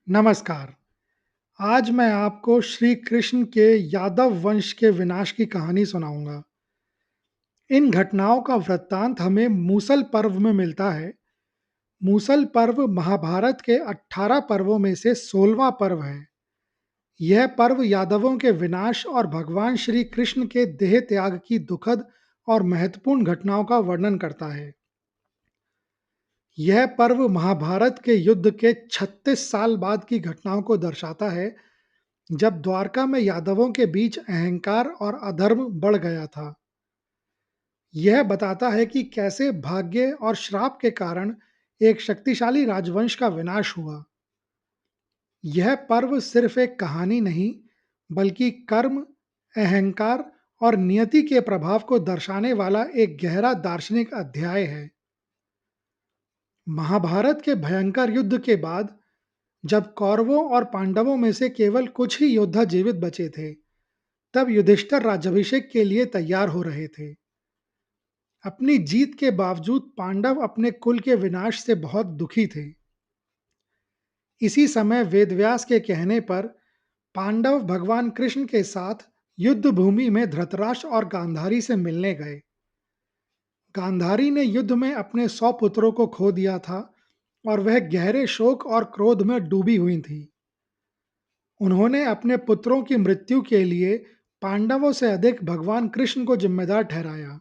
नमस्कार। आज मैं आपको श्री कृष्ण के यादव वंश के विनाश की कहानी सुनाऊंगा। इन घटनाओं का वृत्तांत हमें मूसल पर्व में मिलता है। मूसल पर्व महाभारत के 18 पर्वों में से 16वां पर्व है। यह पर्व यादवों के विनाश और भगवान श्री कृष्ण के देह त्याग की दुखद और महत्वपूर्ण घटनाओं का वर्णन करता है। यह पर्व महाभारत के युद्ध के 36 साल बाद की घटनाओं को दर्शाता है, जब द्वारका में यादवों के बीच अहंकार और अधर्म बढ़ गया था। यह बताता है कि कैसे भाग्य और श्राप के कारण एक शक्तिशाली राजवंश का विनाश हुआ। यह पर्व सिर्फ एक कहानी नहीं, बल्कि कर्म, अहंकार और नियति के प्रभाव को दर्शाने वाला एक गहरा दार्शनिक अध्याय है। महाभारत के भयंकर युद्ध के बाद जब कौरवों और पांडवों में से केवल कुछ ही योद्धा जीवित बचे थे, तब युधिष्ठिर राज्याभिषेक के लिए तैयार हो रहे थे। अपनी जीत के बावजूद पांडव अपने कुल के विनाश से बहुत दुखी थे। इसी समय वेदव्यास के कहने पर पांडव भगवान कृष्ण के साथ युद्ध भूमि में धृतराष्ट्र और गांधारी से मिलने गए। गांधारी ने युद्ध में अपने 100 पुत्रों को खो दिया था और वह गहरे शोक और क्रोध में डूबी हुई थी। उन्होंने अपने पुत्रों की मृत्यु के लिए पांडवों से अधिक भगवान कृष्ण को जिम्मेदार ठहराया।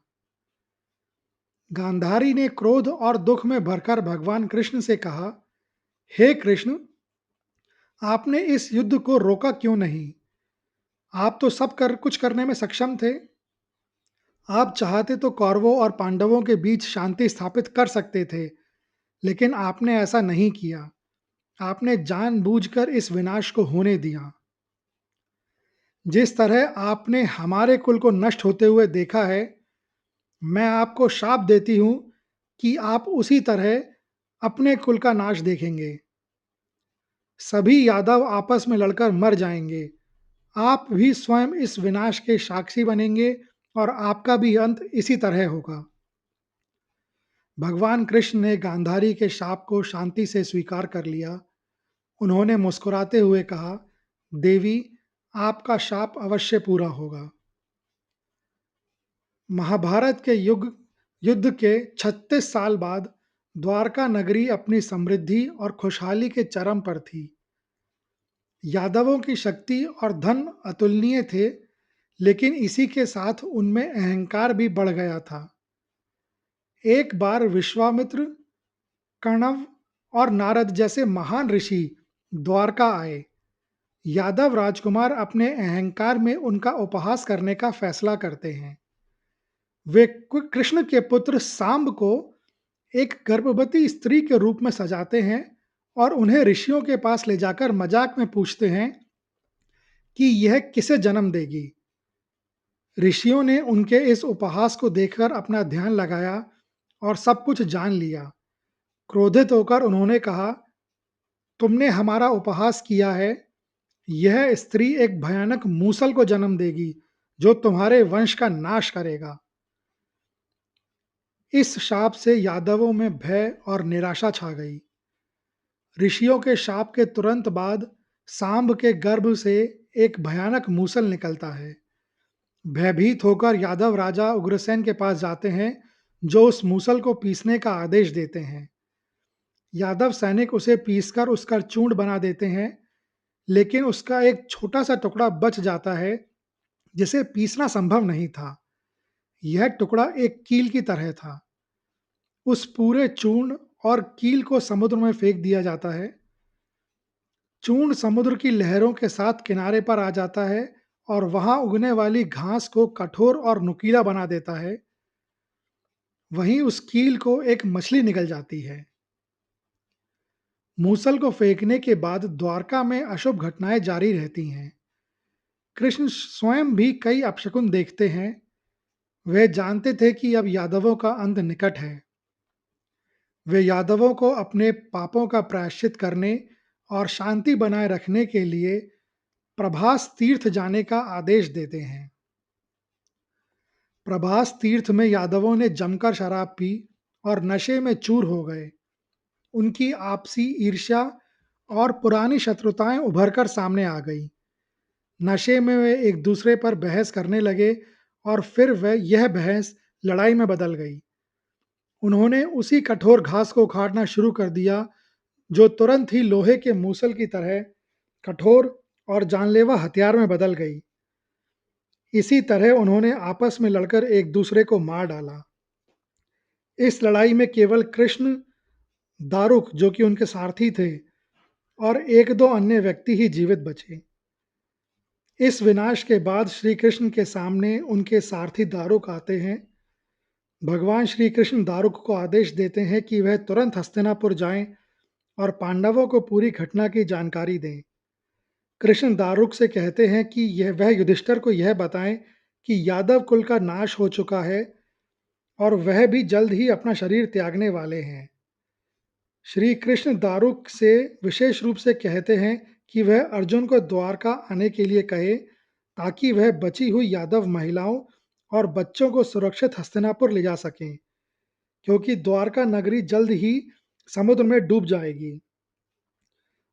गांधारी ने क्रोध और दुख में भरकर भगवान कृष्ण से कहा, हे कृष्ण, आपने इस युद्ध को रोका क्यों नहीं? आप तो सब कर कुछ करने में सक्षम थे। आप चाहते तो कौरवों और पांडवों के बीच शांति स्थापित कर सकते थे, लेकिन आपने ऐसा नहीं किया। आपने जानबूझकर इस विनाश को होने दिया। जिस तरह आपने हमारे कुल को नष्ट होते हुए देखा है, मैं आपको शाप देती हूँ कि आप उसी तरह अपने कुल का नाश देखेंगे। सभी यादव आपस में लड़कर मर जाएंगे। आप भी स्वयं इस विनाश के साक्षी बनेंगे और आपका भी अंत इसी तरह होगा। भगवान कृष्ण ने गांधारी के शाप को शांति से स्वीकार कर लिया। उन्होंने मुस्कुराते हुए कहा, देवी, आपका शाप अवश्य पूरा होगा। महाभारत के युद्ध के 36 साल बाद द्वारका नगरी अपनी समृद्धि और खुशहाली के चरम पर थी। यादवों की शक्ति और धन अतुलनीय थे, लेकिन इसी के साथ उनमें अहंकार भी बढ़ गया था। एक बार विश्वामित्र, कणव और नारद जैसे महान ऋषि द्वारका आए। यादव राजकुमार अपने अहंकार में उनका उपहास करने का फैसला करते हैं। वे कृष्ण के पुत्र सांब को एक गर्भवती स्त्री के रूप में सजाते हैं और उन्हें ऋषियों के पास ले जाकर मजाक में पूछते हैं कि यह किसे जन्म देगी। ऋषियों ने उनके इस उपहास को देखकर अपना ध्यान लगाया और सब कुछ जान लिया। क्रोधित होकर उन्होंने कहा, तुमने हमारा उपहास किया है। यह स्त्री एक भयानक मूसल को जन्म देगी, जो तुम्हारे वंश का नाश करेगा। इस शाप से यादवों में भय और निराशा छा गई। ऋषियों के शाप के तुरंत बाद सांब के गर्भ से एक भयानक मूसल निकलता है। भयभीत होकर यादव राजा उग्रसेन के पास जाते हैं, जो उस मूसल को पीसने का आदेश देते हैं। यादव सैनिक उसे पीसकर उसका चूर्ण बना देते हैं, लेकिन उसका एक छोटा सा टुकड़ा बच जाता है, जिसे पीसना संभव नहीं था। यह टुकड़ा एक कील की तरह था। उस पूरे चूर्ण और कील को समुद्र में फेंक दिया जाता है। चूर्ण समुद्र की लहरों के साथ किनारे पर आ जाता है और वहां उगने वाली घास को कठोर और नुकीला बना देता है। वहीं उस कील को एक मछली निकल जाती है। मूसल को फेंकने के बाद द्वारका में अशुभ घटनाएं जारी रहती हैं। कृष्ण स्वयं भी कई अपशकुन देखते हैं। वे जानते थे कि अब यादवों का अंत निकट है। वे यादवों को अपने पापों का प्रायश्चित करने और शांति बनाए रखने के लिए प्रभास तीर्थ जाने का आदेश देते हैं। प्रभास तीर्थ में यादवों ने जमकर शराब पी और नशे में चूर हो गए। उनकी आपसी ईर्ष्या और पुरानी शत्रुताएं उभरकर सामने आ गई। नशे में वे एक दूसरे पर बहस करने लगे और फिर वह यह बहस लड़ाई में बदल गई। उन्होंने उसी कठोर घास को उखाड़ना शुरू कर दिया जो तुरंत ही लोहे के मूसल की तरह कठोर और जानलेवा हथियार में बदल गई। इसी तरह उन्होंने आपस में लड़कर एक दूसरे को मार डाला। इस लड़ाई में केवल कृष्ण, दारुक जो कि उनके सारथी थे, और एक दो अन्य व्यक्ति ही जीवित बचे। इस विनाश के बाद श्री कृष्ण के सामने उनके सारथी दारुक आते हैं। भगवान श्री कृष्ण दारुक को आदेश देते हैं कि वह तुरंत हस्तिनापुर जाएं और पांडवों को पूरी घटना की जानकारी दें। कृष्ण दारुक से कहते हैं कि यह वह युधिष्ठिर को यह बताएं कि यादव कुल का नाश हो चुका है और वह भी जल्द ही अपना शरीर त्यागने वाले हैं। श्री कृष्ण दारुक से विशेष रूप से कहते हैं कि वह अर्जुन को द्वारका आने के लिए कहे ताकि वह बची हुई यादव महिलाओं और बच्चों को सुरक्षित हस्तिनापुर ले जा सकें, क्योंकि द्वारका नगरी जल्द ही समुद्र में डूब जाएगी।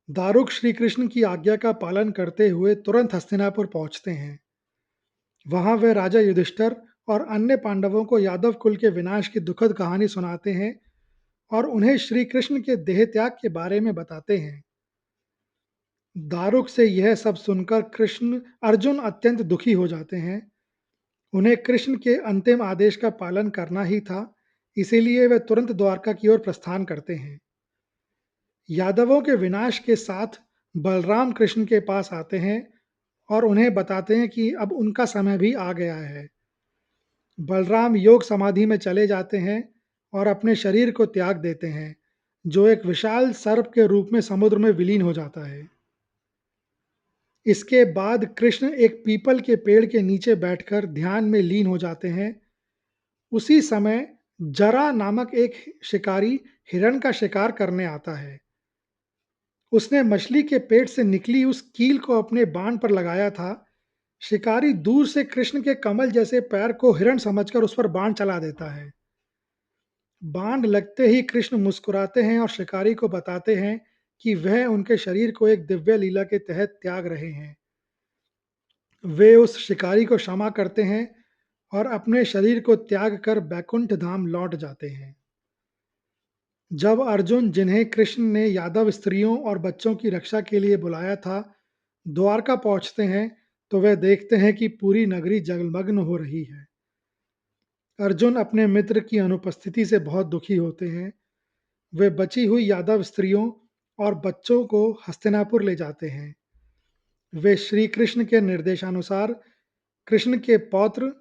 दारुक श्री कृष्ण की आज्ञा का पालन करते हुए तुरंत हस्तिनापुर पहुंचते हैं। वहां वे राजा युधिष्ठिर और अन्य पांडवों को यादव कुल के विनाश की दुखद कहानी सुनाते हैं और उन्हें श्री कृष्ण के देह त्याग के बारे में बताते हैं। दारुक से यह सब सुनकर कृष्ण अर्जुन अत्यंत दुखी हो जाते हैं। उन्हें कृष्ण के अंतिम आदेश का पालन करना ही था, इसीलिए वे तुरंत द्वारका की ओर प्रस्थान करते हैं। यादवों के विनाश के साथ बलराम कृष्ण के पास आते हैं और उन्हें बताते हैं कि अब उनका समय भी आ गया है। बलराम योग समाधि में चले जाते हैं और अपने शरीर को त्याग देते हैं, जो एक विशाल सर्प के रूप में समुद्र में विलीन हो जाता है। इसके बाद कृष्ण एक पीपल के पेड़ के नीचे बैठकर ध्यान में लीन हो जाते हैं। उसी समय जरा नामक एक शिकारी हिरण का शिकार करने आता है। उसने मछली के पेट से निकली उस कील को अपने बाण पर लगाया था। शिकारी दूर से कृष्ण के कमल जैसे पैर को हिरण समझकर उस पर बाण चला देता है। बाण लगते ही कृष्ण मुस्कुराते हैं और शिकारी को बताते हैं कि वह उनके शरीर को एक दिव्य लीला के तहत त्याग रहे हैं। वे उस शिकारी को क्षमा करते हैं और अपने शरीर को त्याग कर बैकुंठ धाम लौट जाते हैं। जब अर्जुन, जिन्हें कृष्ण ने यादव स्त्रियों और बच्चों की रक्षा के लिए बुलाया था, द्वारका पहुंचते हैं तो वे देखते हैं कि पूरी नगरी जलमग्न हो रही है। अर्जुन अपने मित्र की अनुपस्थिति से बहुत दुखी होते हैं। वे बची हुई यादव स्त्रियों और बच्चों को हस्तिनापुर ले जाते हैं। वे श्री कृष्ण के निर्देशानुसार कृष्ण के पौत्र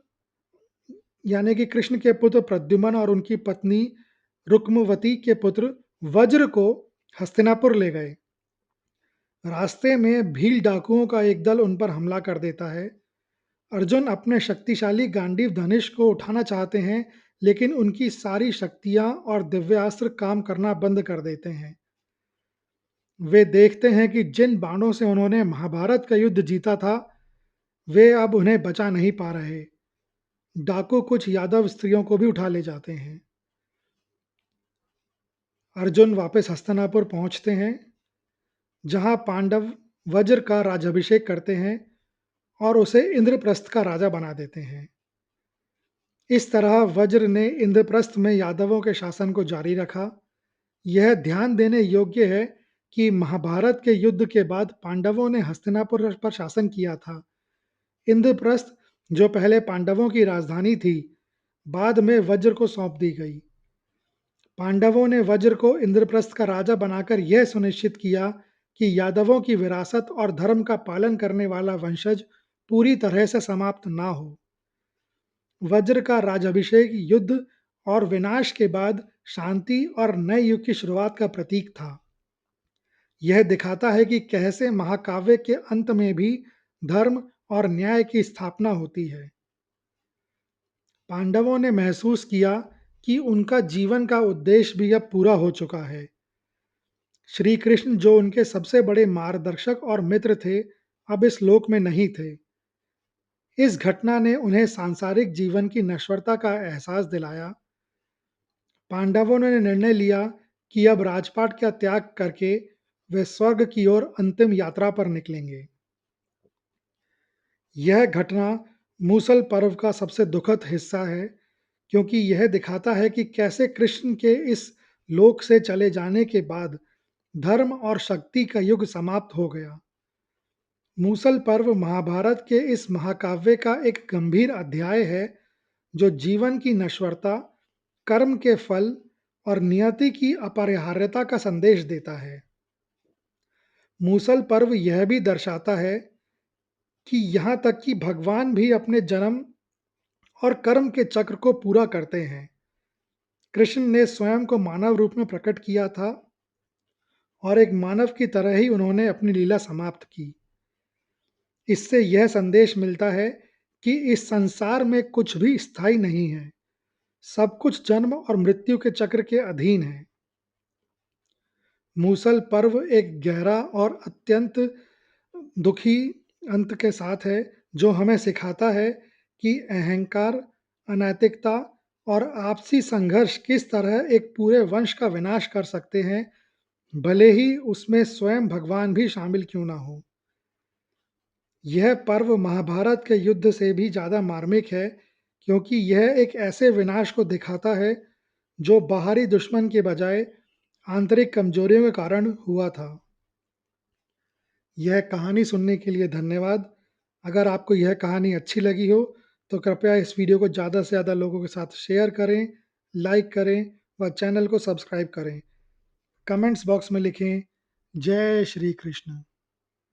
यानी कि कृष्ण के पुत्र प्रद्युम्न और उनकी पत्नी रुक्मवती के पुत्र वज्र को हस्तिनापुर ले गए। रास्ते में भील डाकुओं का एक दल उन पर हमला कर देता है। अर्जुन अपने शक्तिशाली गांडीव धनुष को उठाना चाहते हैं, लेकिन उनकी सारी शक्तियां और दिव्यास्त्र काम करना बंद कर देते हैं। वे देखते हैं कि जिन बाणों से उन्होंने महाभारत का युद्ध जीता था, वे अब उन्हें बचा नहीं पा रहे। डाकू कुछ यादव स्त्रियों को भी उठा ले जाते हैं। अर्जुन वापस हस्तिनापुर पहुंचते हैं, जहां पांडव वज्र का राज्याभिषेक करते हैं और उसे इंद्रप्रस्थ का राजा बना देते हैं। इस तरह वज्र ने इंद्रप्रस्थ में यादवों के शासन को जारी रखा। यह ध्यान देने योग्य है कि महाभारत के युद्ध के बाद पांडवों ने हस्तिनापुर पर शासन किया था। इंद्रप्रस्थ, जो पहले पांडवों की राजधानी थी, बाद में वज्र को सौंप दी गई। पांडवों ने वज्र को इंद्रप्रस्थ का राजा बनाकर यह सुनिश्चित किया कि यादवों की विरासत और धर्म का पालन करने वाला वंशज पूरी तरह से समाप्त ना हो। वज्र का राज्याभिषेक युद्ध और विनाश के बाद शांति और नए युग की शुरुआत का प्रतीक था। यह दिखाता है कि कैसे महाकाव्य के अंत में भी धर्म और न्याय की स्थापना होती है। पांडवों ने महसूस किया कि उनका जीवन का उद्देश्य भी अब पूरा हो चुका है। श्री कृष्ण, जो उनके सबसे बड़े मार्गदर्शक और मित्र थे, अब इस लोक में नहीं थे। इस घटना ने उन्हें सांसारिक जीवन की नश्वरता का एहसास दिलाया। पांडवों ने निर्णय लिया कि अब राजपाट का त्याग करके वे स्वर्ग की ओर अंतिम यात्रा पर निकलेंगे। यह घटना मूसल पर्व का सबसे दुखद हिस्सा है, क्योंकि यह दिखाता है कि कैसे कृष्ण के इस लोक से चले जाने के बाद धर्म और शक्ति का युग समाप्त हो गया। मूसल पर्व महाभारत के इस महाकाव्य का एक गंभीर अध्याय है, जो जीवन की नश्वरता, कर्म के फल और नियति की अपरिहार्यता का संदेश देता है। मूसल पर्व यह भी दर्शाता है कि यहाँ तक कि भगवान भी अपने जन्म और कर्म के चक्र को पूरा करते हैं। कृष्ण ने स्वयं को मानव रूप में प्रकट किया था और एक मानव की तरह ही उन्होंने अपनी लीला समाप्त की। इससे यह संदेश मिलता है कि इस संसार में कुछ भी स्थायी नहीं है, सब कुछ जन्म और मृत्यु के चक्र के अधीन है। मूसल पर्व एक गहरा और अत्यंत दुखी अंत के साथ है, जो हमें सिखाता है कि अहंकार, अनैतिकता और आपसी संघर्ष किस तरह एक पूरे वंश का विनाश कर सकते हैं, भले ही उसमें स्वयं भगवान भी शामिल क्यों ना हो। यह पर्व महाभारत के युद्ध से भी ज़्यादा मार्मिक है, क्योंकि यह एक ऐसे विनाश को दिखाता है जो बाहरी दुश्मन के बजाय आंतरिक कमजोरियों के कारण हुआ था। यह कहानी सुनने के लिए धन्यवाद। अगर आपको यह कहानी अच्छी लगी हो, तो कृपया इस वीडियो को ज़्यादा से ज़्यादा लोगों के साथ शेयर करें, लाइक करें व चैनल को सब्सक्राइब करें। कमेंट्स बॉक्स में लिखें, जय श्री कृष्ण।